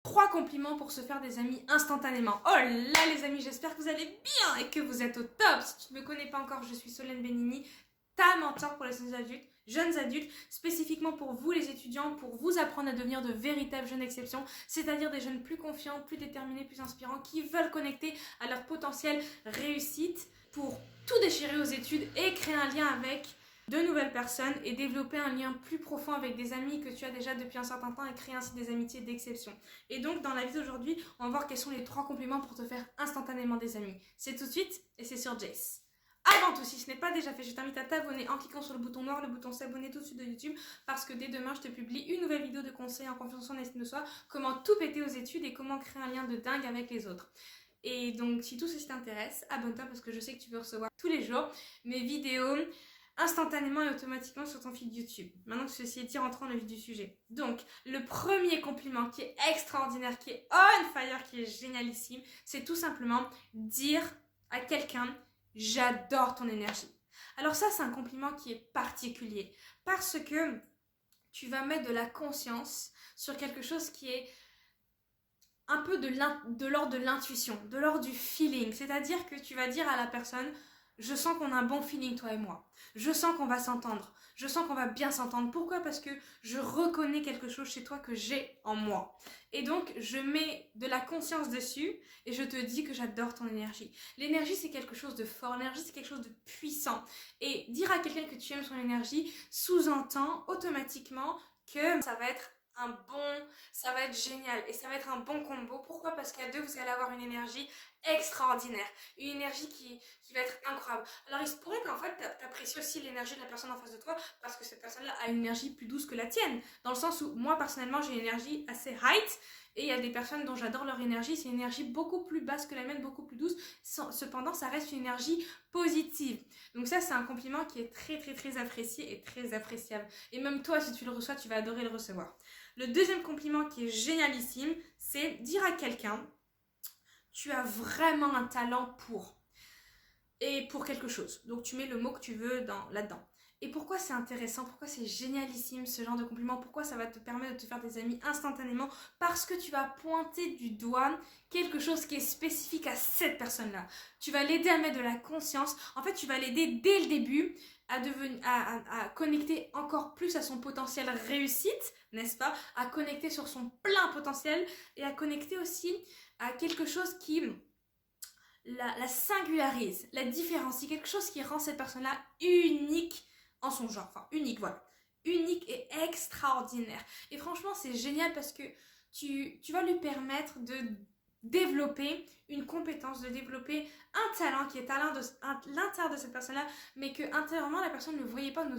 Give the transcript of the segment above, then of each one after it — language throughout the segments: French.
3 compliments pour se faire des amis instantanément. Oh là les amis, j'espère que vous allez bien et que vous êtes au top. Si tu ne me connais pas encore, je suis Solène Benigni, ta mentor pour les jeunes adultes, spécifiquement pour vous les étudiants, pour vous apprendre à devenir de véritables jeunes d'exception, c'est-à-dire des jeunes plus confiants, plus déterminés, plus inspirants, qui veulent connecter à leur potentiel réussite pour tout déchirer aux études et créer un lien avec de nouvelles personnes et développer un lien plus profond avec des amis que tu as déjà depuis un certain temps et créer ainsi des amitiés d'exception. Et donc dans la vidéo d'aujourd'hui, on va voir quels sont les 3 compliments pour te faire instantanément des amis. C'est tout de suite et c'est sur Jace. Avant tout, si ce n'est pas déjà fait, je t'invite à t'abonner en cliquant sur le bouton noir, le bouton s'abonner tout de suite de YouTube, parce que dès demain, je te publie une nouvelle vidéo de conseils en confiance en estime de soi, comment tout péter aux études et comment créer un lien de dingue avec les autres. Et donc, si tout ceci t'intéresse, abonne-toi parce que je sais que tu veux recevoir tous les jours mes vidéos instantanément et automatiquement sur ton feed YouTube. Maintenant que ceci est dit, rentrons dans le vif du sujet. Donc, le premier compliment qui est extraordinaire, qui est on fire, qui est génialissime, c'est tout simplement dire à quelqu'un « J'adore ton énergie ». Alors ça, c'est un compliment qui est particulier parce que tu vas mettre de la conscience sur quelque chose qui est un peu de l'ordre de l'intuition, de l'ordre du feeling. C'est-à-dire que tu vas dire à la personne « Je sens qu'on a un bon feeling, toi et moi. Je sens qu'on va s'entendre. Je sens qu'on va bien s'entendre. » Pourquoi ? Parce que je reconnais quelque chose chez toi que j'ai en moi. Et donc, je mets de la conscience dessus et je te dis que j'adore ton énergie. L'énergie, c'est quelque chose de fort. L'énergie, c'est quelque chose de puissant. Et dire à quelqu'un que tu aimes son énergie sous-entend automatiquement que ça va être ça va être génial et ça va être un bon combo. Pourquoi ? Parce qu'à deux, vous allez avoir une énergie extraordinaire, une énergie qui va être incroyable. Alors il se pourrait qu'en fait t'apprécies aussi l'énergie de la personne en face de toi parce que cette personne-là a une énergie plus douce que la tienne, dans le sens où moi personnellement j'ai une énergie assez height et il y a des personnes dont j'adore leur énergie, c'est une énergie beaucoup plus basse que la mienne, beaucoup plus douce, cependant ça reste une énergie positive. Donc ça c'est un compliment qui est très très très apprécié et très appréciable, et même toi si tu le reçois tu vas adorer le recevoir. Le deuxième compliment qui est génialissime, c'est dire à quelqu'un « Tu as vraiment un talent pour… » et pour quelque chose. Donc tu mets le mot que tu veux là-dedans. Et pourquoi c'est intéressant, pourquoi c'est génialissime ce genre de compliment, pourquoi ça va te permettre de te faire des amis instantanément? Parce que tu vas pointer du doigt quelque chose qui est spécifique à cette personne-là. Tu vas l'aider à mettre de la conscience. En fait, tu vas l'aider dès le début à connecter encore plus à son potentiel réussite, n'est-ce pas? À connecter sur son plein potentiel et à connecter aussi à quelque chose qui la singularise, la différencie, quelque chose qui rend cette personne-là unique en son genre, enfin unique, voilà, unique et extraordinaire. Et franchement, c'est génial parce que tu vas lui permettre de développer une compétence, de développer un talent qui est à l'intérieur de cette personne-là, mais que intérieurement la personne ne voyait pas, ne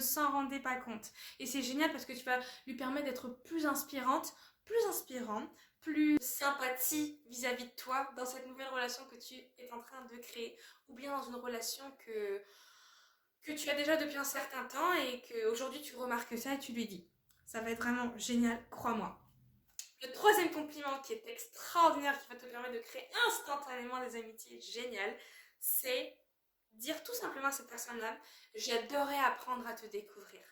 s'en rendait pas compte. Et c'est génial parce que tu vas lui permettre d'être plus inspirante, plus inspirant, plus sympathie vis-à-vis de toi dans cette nouvelle relation que tu es en train de créer, ou bien dans une relation que tu as déjà depuis un certain temps et qu'aujourd'hui tu remarques ça et tu lui dis. Ça va être vraiment génial, crois-moi. Le troisième compliment qui est extraordinaire, qui va te permettre de créer instantanément des amitiés géniales, c'est dire tout simplement à cette personne-là « J'adorais apprendre à te découvrir ».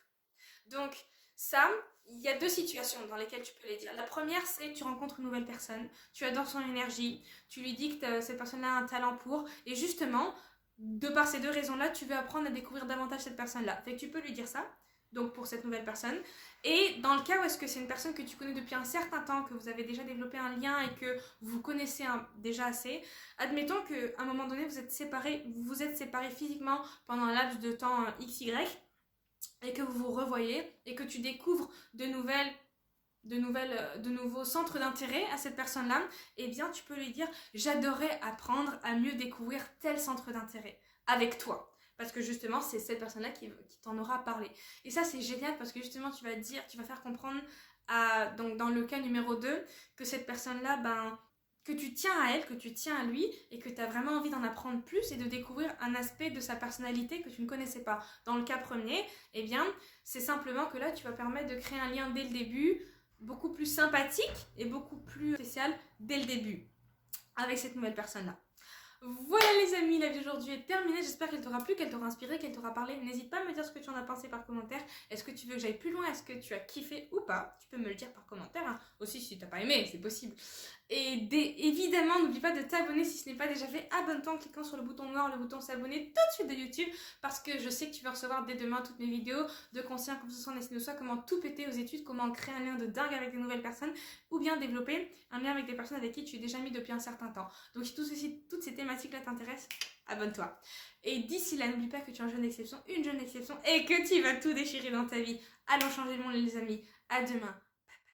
Donc ça, il y a 2 situations dans lesquelles tu peux les dire. La première, c'est que tu rencontres une nouvelle personne, tu adores son énergie, tu lui dis que cette personne-là a un talent pour, et justement, de par ces 2 raisons-là, tu veux apprendre à découvrir davantage cette personne-là. Fait que tu peux lui dire ça, donc pour cette nouvelle personne. Et dans le cas où est-ce que c'est une personne que tu connais depuis un certain temps, que vous avez déjà développé un lien et que vous connaissez déjà assez, admettons qu'à un moment donné, vous vous êtes séparés physiquement pendant un laps de temps XY, et que vous vous revoyez et que tu découvres de nouveaux centres d'intérêt à cette personne-là, eh bien tu peux lui dire « J'adorais apprendre à mieux découvrir tel centre d'intérêt avec toi ». Parce que justement, c'est cette personne-là qui t'en aura parlé. Et ça, c'est génial parce que justement, tu vas faire comprendre donc dans le cas numéro 2, que cette personne-là, que tu tiens à elle, que tu tiens à lui et que tu as vraiment envie d'en apprendre plus et de découvrir un aspect de sa personnalité que tu ne connaissais pas. Dans le cas premier, eh bien, c'est simplement que là, tu vas permettre de créer un lien dès le début, beaucoup plus sympathique et beaucoup plus spécial dès le début avec cette nouvelle personne-là. Voilà les amis, la vidéo d'aujourd'hui est terminée. J'espère qu'elle t'aura plu, qu'elle t'aura inspiré, qu'elle t'aura parlé. N'hésite pas à me dire ce que tu en as pensé par commentaire. Est-ce que tu veux que j'aille plus loin? Est-ce que tu as kiffé ou pas? Tu peux me le dire par commentaire. Hein. Aussi, si t'as pas aimé, c'est possible. Et évidemment, n'oublie pas de t'abonner si ce n'est pas déjà fait. Abonne-toi en cliquant sur le bouton noir, le bouton s'abonner tout de suite de YouTube. Parce que je sais que tu vas recevoir dès demain toutes mes vidéos de conseils comme ce soit en SNO, soit comment tout péter aux études, comment créer un lien de dingue avec des nouvelles personnes, ou bien développer un lien avec des personnes avec qui tu es déjà mis depuis un certain temps. Donc si toutes ces thématiques-là t'intéressent, abonne-toi. Et d'ici là, n'oublie pas que tu es une jeune exception et que tu vas tout déchirer dans ta vie. Allons changer le monde les amis. À demain.